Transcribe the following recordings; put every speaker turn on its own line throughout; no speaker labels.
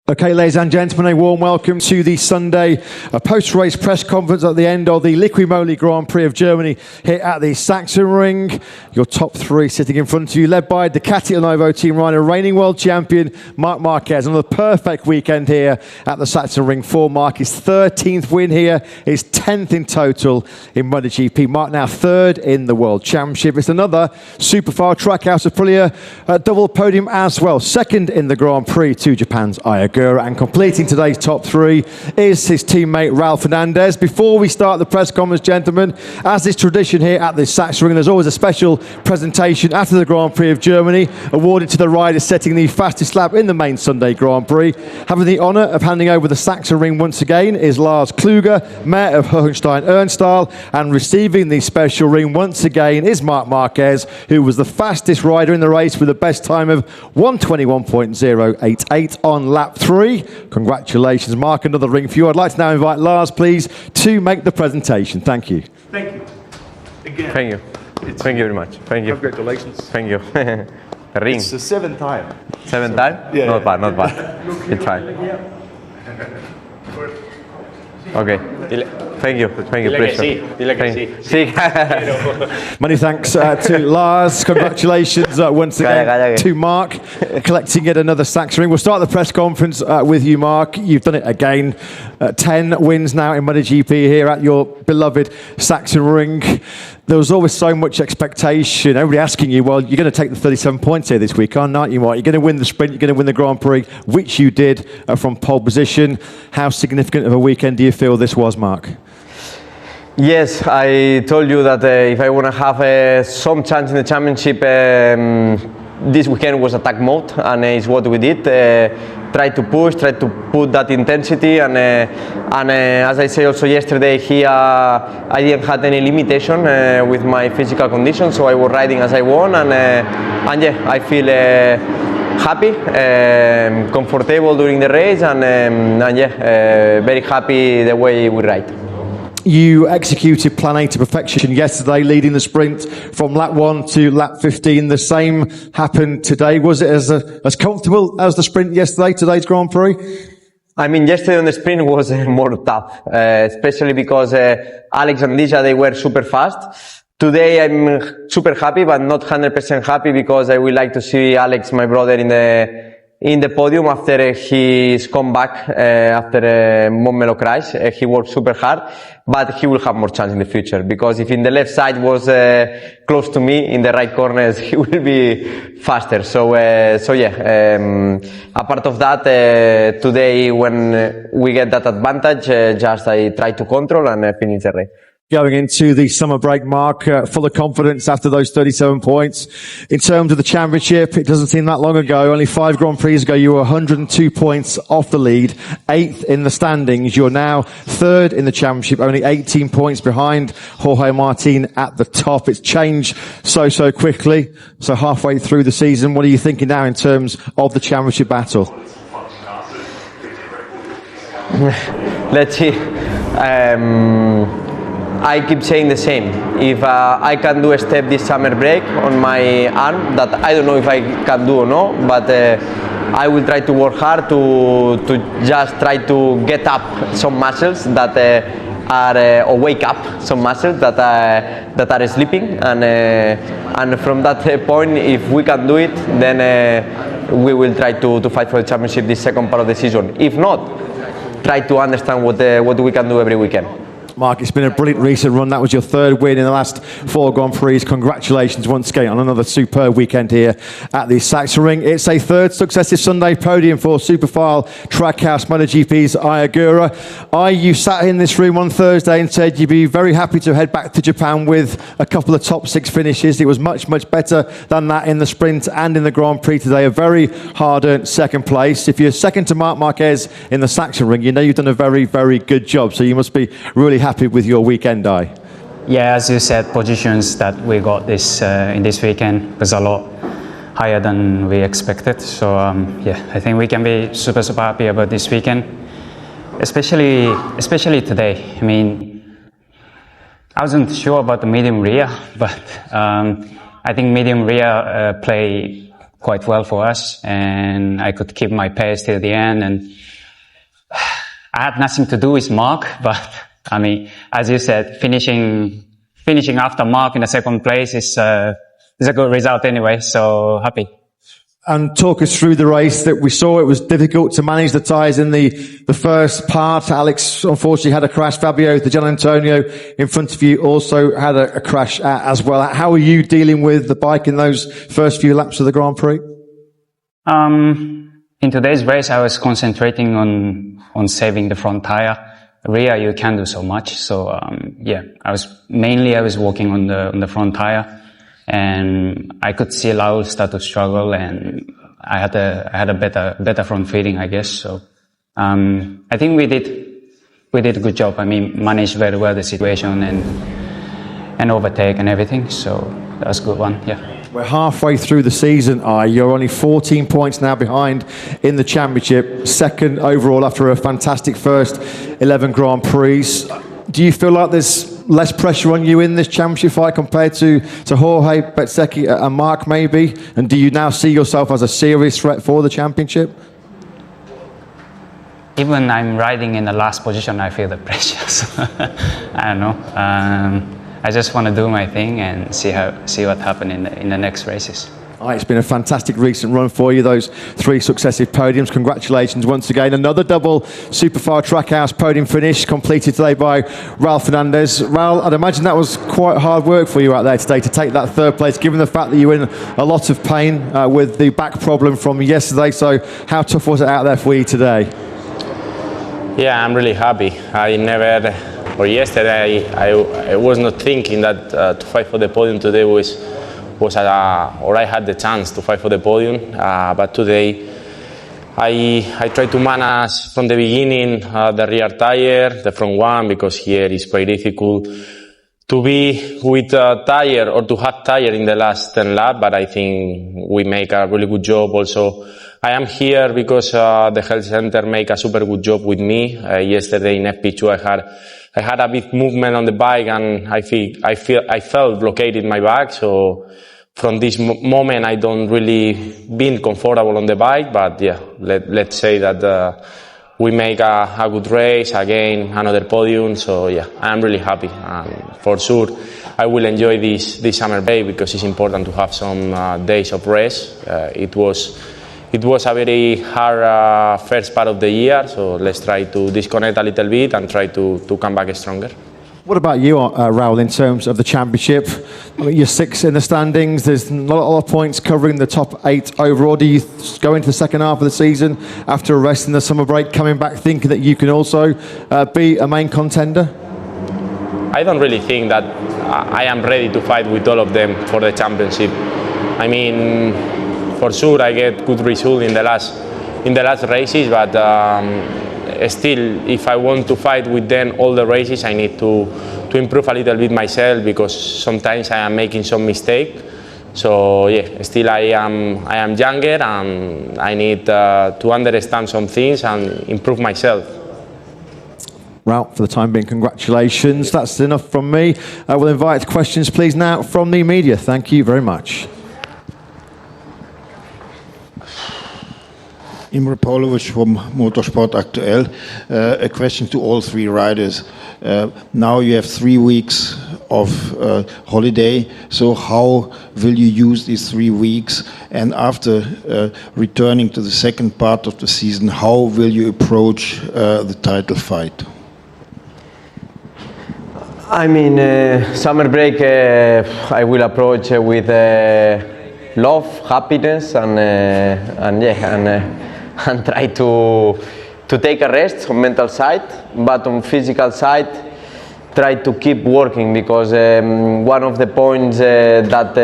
Okay, ladies and gentlemen, a warm welcome to the Sunday post-race press conference at the end of the Liqui Moly Grand Prix of Germany here at the Sachsenring. Your top three sitting in front of you, led by Ducati Lenovo team rider, reigning world champion Marc Marquez. Another perfect weekend here at the Sachsenring for Marc. His 13th win here, his 10th in total in Motogp. Marc now third in the World Championship. It's another Superfile Trackhouse Aprilia double podium as well. Second in the Grand Prix to Japan's Ogura. And completing today's top three is his teammate Raul Fernandez. Before we start the press conference, gentlemen, as is tradition here at the Sachsenring, there's always a special presentation after the Grand Prix of Germany, awarded to the rider setting the fastest lap in the main Sunday Grand Prix. Having the honour of handing over the Sachsenring once again is Lars Kluge, Mayor of Hohenstein-Ernsthal, and receiving the special ring once again is Marc Marquez, who was the fastest rider in the race with a best time of 1:21.088 on lap 3. Congratulations, Marc, another ring for you. I'd like to now invite Lars, please, to make the presentation. Thank you.
Thank you. Again.
Thank you. Thank you very much. Thank you.
Congratulations.
Thank you. A ring.
It's the seventh time.
Seventh time?
Yeah.
Not bad, not bad. Good try. Okay. Thank you. Thank you.
Many thanks to Lars. Congratulations once again to Marc, collecting yet another Sachsenring. We'll start the press conference with you, Marc. You've done it again. 10 wins now in Motogp here at your beloved Sachsenring. There was always so much expectation. Everybody asking you, well, you're going to take the 37 points here this week, aren't you, Marc? You're going to win the sprint, you're going to win the Grand Prix, which you did from pole position. How significant of a weekend do you feel this was, Marc?
Yes, I told you that if I want to have some chance in the championship, this weekend was attack mode, and it's what we did. Try to push, try to put that intensity, and as I said also yesterday here, I didn't have any limitation with my physical condition, so I was riding as I want, and yeah, I feel happy, comfortable during the race, and yeah, very happy the way we ride.
You executed Plan A to perfection yesterday, leading the sprint from lap 1 to lap 15. The same happened today. Was it as comfortable as the sprint yesterday, today's Grand Prix?
I mean, yesterday on the sprint was more tough, especially because Alex and Lisa, they were super fast. Today I'm super happy, but not 100% happy, because I would like to see Alex, my brother, in the podium after his comeback after Montmeló crash. He worked super hard, but he will have more chance in the future, because if in the left side was close to me, in the right corners he will be faster. So yeah, apart of that, today when we get that advantage, just I try to control and finish the race.
Going into the summer break, Marc, full of confidence after those 37 points. In terms of the championship, it doesn't seem that long ago, only 5 Grand Prix ago, you were 102 points off the lead, 8th in the standings. You're now 3rd in the championship, only 18 points behind Jorge Martin at the top. It's changed so quickly. So halfway through the season, what are you thinking now in terms of the championship battle?
Let's see. I keep saying the same. If I can do a step this summer break on my arm, that I don't know if I can do or not, but I will try to work hard to just try to get up some muscles that are or wake up some muscles that are sleeping, and from that point, if we can do it, then we will try to fight for the championship this second part of the season. If not, try to understand what we can do every weekend.
Marc, it's been a brilliant recent run. That was your 3rd win in the last 4 Grand Prix. Congratulations once again on another superb weekend here at the Sachsenring. It's a 3rd successive Sunday podium for Superfile Trackhouse Motogp's Ogura. You sat in this room on Thursday and said you'd be very happy to head back to Japan with a couple of top 6 finishes. It was much better than that in the sprint and in the Grand Prix today. A very hard-earned 2nd place. If you're second to Marc Marquez in the Sachsenring, you know you've done a very good job. So you must be really happy with your weekend,
Yeah, as you said, positions that we got this in this weekend was a lot higher than we expected. So yeah, I think we can be super happy about this weekend, especially today. I mean, I wasn't sure about the medium rear, but I think medium rear play quite well for us, and I could keep my pace till the end. And I had nothing to do with Marc, but I mean, as you said, finishing after Marc in the second place is a good result anyway. So happy.
And talk us through the race that we saw. It was difficult to manage the tyres in the first part. Alex unfortunately had a crash. Fabio Di Gianantonio in front of you also had a crash as well. How are you dealing with the bike in those first few laps of the Grand Prix?
In today's race, I was concentrating on saving the front tyre. Rear, you can't do so much. So I was working on the front tyre. And I could see Raul start to struggle, and I had a better front feeling, I guess. So, I think we did a good job. I mean, managed very well the situation and overtake and everything. So that was a good one. Yeah.
We're halfway through the season. You're only 14 points now behind in the championship, second overall after a fantastic first 11 Grand Prix. Do you feel like there's less pressure on you in this championship fight compared to Jorge, Bezzecchi and Marc maybe? And do you now see yourself as a serious threat for the championship?
Even I'm riding in the last position, I feel the pressure. So, I don't know. I just want to do my thing and see what happens in the next races.
It's been a fantastic recent run for you, those 3 successive podiums. Congratulations once again. Another double Superfire Trackhouse podium finish completed today by Raul Fernandez. Raul, I'd imagine that was quite hard work for you out there today to take that 3rd place, given the fact that you were in a lot of pain with the back problem from yesterday. So how tough was it out there for you today?
Yeah, I'm really happy. Yesterday I was not thinking that to fight for the podium today or I had the chance to fight for the podium, but today I tried to manage from the beginning the rear tire, the front one, because here it's quite difficult to be with a tire or to have tire in the last 10 laps, but I think we make a really good job. Also, I am here because the health center make a super good job with me. Yesterday in FP2 I had a big movement on the bike, and I felt blockaded in my back. So from this moment, I don't really been comfortable on the bike. But yeah, let's say that we make a good race again, another podium. So yeah, I'm really happy, and for sure I will enjoy this summer break because it's important to have some days of rest. It was a very hard first part of the year, so let's try to disconnect a little bit and try to come back stronger.
What about you, Raul, in terms of the championship? I mean, you're 6th in the standings. There's not a lot of points covering the top 8 overall. Do you go into the second half of the season after a rest in the summer break, coming back thinking that you can also be a main contender?
I don't really think that I am ready to fight with all of them for the championship. I mean, for sure I get good result in the last races, but still, if I want to fight with them all the races, I need to improve a little bit myself because sometimes I am making some mistake. So yeah, still I am younger and I need to understand some things and improve myself.
Raul, for the time being, congratulations. That's enough from me. We'll invite questions, please, now from the media. Thank you very much.
Imre Pavlovic from Motorsport Aktuell. A question to all 3 riders. Now you have 3 weeks of holiday, so how will you use these 3 weeks? And after returning to the second part of the season, how will you approach the title fight?
I mean, summer break I will approach with love, happiness, and try to take a rest on mental side, but on physical side, try to keep working because one of the points that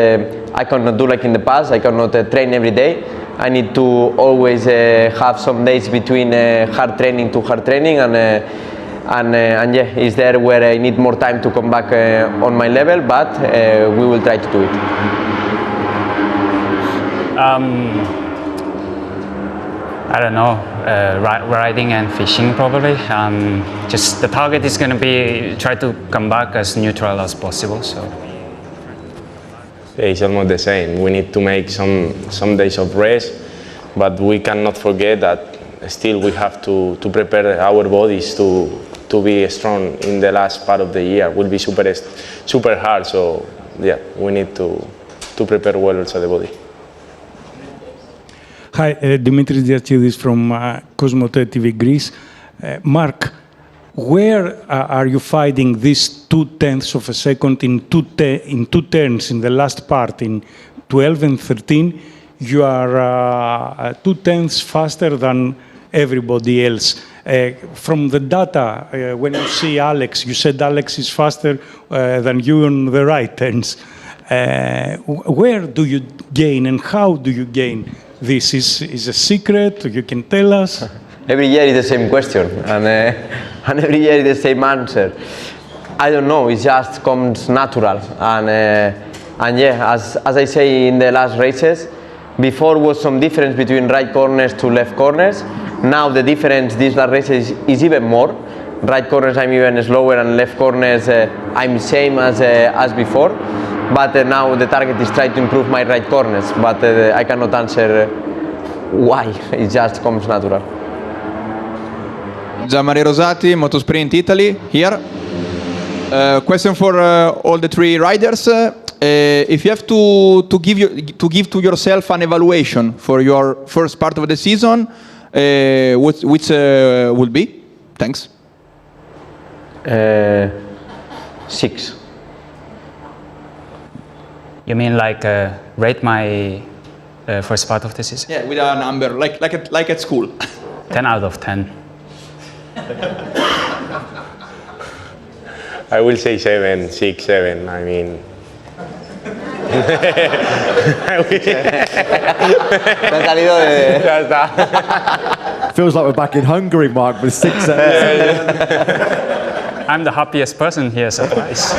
I cannot do like in the past, I cannot train every day. I need to always have some days between hard training to hard training, and yeah, it's there where I need more time to come back on my level, but we will try to do it.
I don't know, riding and fishing probably. Just the target is going to be try to come back as neutral as possible. So.
It's almost the same. We need to make some days of rest, but we cannot forget that still we have to prepare our bodies to be strong in the last part of the year. It will be super hard, so yeah, we need to prepare well also the body.
Hi, Dimitris Diatzidis from Cosmote TV Greece. Marc, where are you finding these 0.2 of a second in two turns in the last part, in 12 and 13? You are 0.2 faster than everybody else. From the data, when you see Alex, you said Alex is faster than you on the right turns. Where do you gain and how do you gain? This is a secret, you can tell us?
Every year is the same question, and every year is the same answer. I don't know, it just comes natural. And yeah, as I say in the last races, before was some difference between right corners to left corners. Now the difference these last races is even more. Right corners I'm even slower, and left corners I'm same as before. But now the target is trying to improve my right corners, but I cannot answer why, it just comes natural.
Gianmaria Rosati, Motosprint Italy, here. Question for all the three riders. If you have to give to yourself an evaluation for your first part of the season, which would be? Thanks.
6.
You mean like rate my first part of the season?
Yeah, with a number, like at school.
10 out of 10.
I will say 7, 6, 7. I mean.
Feels like we're back in Hungary, Mark, with 6
I'm the happiest person here, surprise.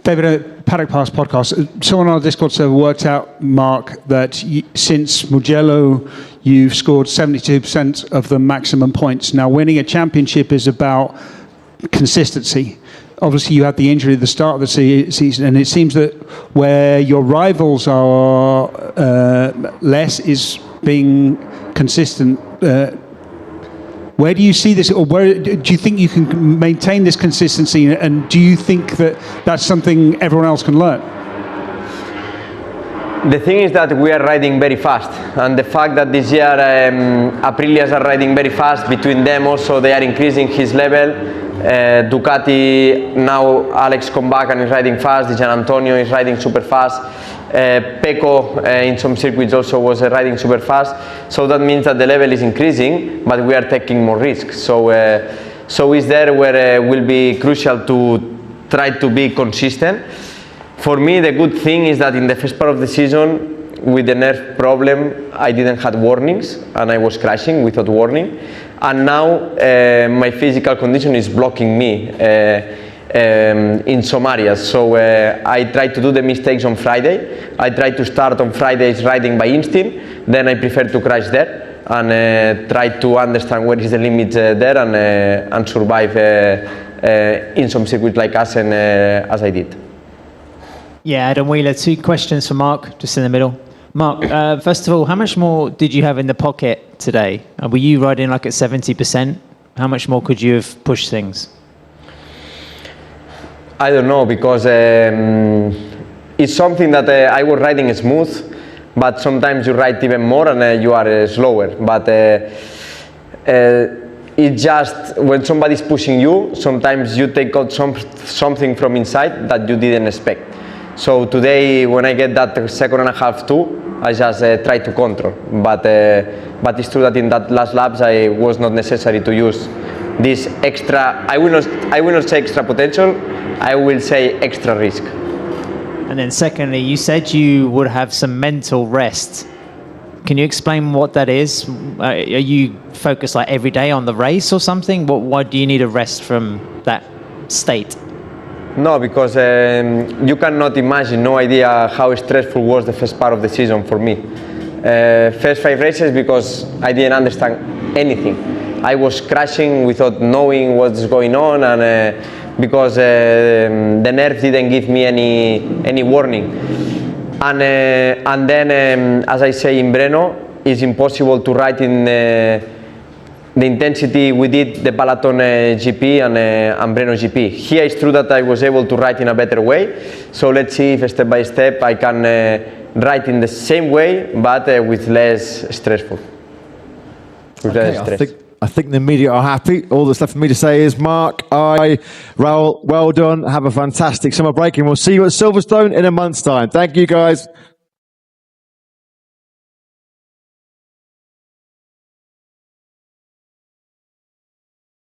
David, Paddock Pass podcast. Someone on our Discord server worked out, Marc, that since Mugello, you've scored 72% of the maximum points. Now, winning a championship is about consistency. Obviously, you had the injury at the start of the season, and it seems that where your rivals are less is being consistent. Where do you see this, or where do you think you can maintain this consistency, and do you think that that's something everyone else can learn?
The thing is that we are riding very fast, and the fact that this year Aprilias are riding very fast, between them also they are increasing his level. Ducati, now Alex come back and is riding fast, Gian Antonio is riding super fast, Pecco in some circuits also was riding super fast, so that means that the level is increasing, but we are taking more risks. So is there where it will be crucial to try to be consistent. For me, the good thing is that in the first part of the season, with the nerve problem, I didn't have warnings and I was crashing without warning. And now my physical condition is blocking me in some areas. So I try to do the mistakes on Friday. I try to start on Fridays riding by instinct. Then I prefer to crash there and try to understand where is the limit there and survive in some circuits like Assen as I did.
Yeah, Adam Wheeler, 2 questions for Marc, just in the middle. Marc, first of all, how much more did you have in the pocket today? Were you riding like at 70%? How much more could you have pushed things?
I don't know, because it's something that I was riding smooth, but sometimes you ride even more and you are slower. But it's just when somebody's pushing you, sometimes you take out something from inside that you didn't expect. So today, when I get that second and a half too, I just try to control. But it's true that in that last laps, I was not necessary to use this extra. I will not say extra potential. I will say extra risk.
And then secondly, you said you would have some mental rest. Can you explain what that is? Are you focused like every day on the race or something? Why do you need a rest from that state?
No, because you cannot imagine, no idea how stressful was the first part of the season for me. First 5 races, because I didn't understand anything. I was crashing without knowing what's going on, and because the nerve didn't give me any warning. And then, as I say in Brno, it's impossible to ride in the intensity we did the Balaton GP and Brno GP. Here it's true that I was able to ride in a better way. So let's see if step by step I can ride in the same way, but with less stressful.
I think the media are happy. All that's left for me to say is, Marc, Raul, well done. Have a fantastic summer break, and we'll see you at Silverstone in a month's time. Thank you, guys.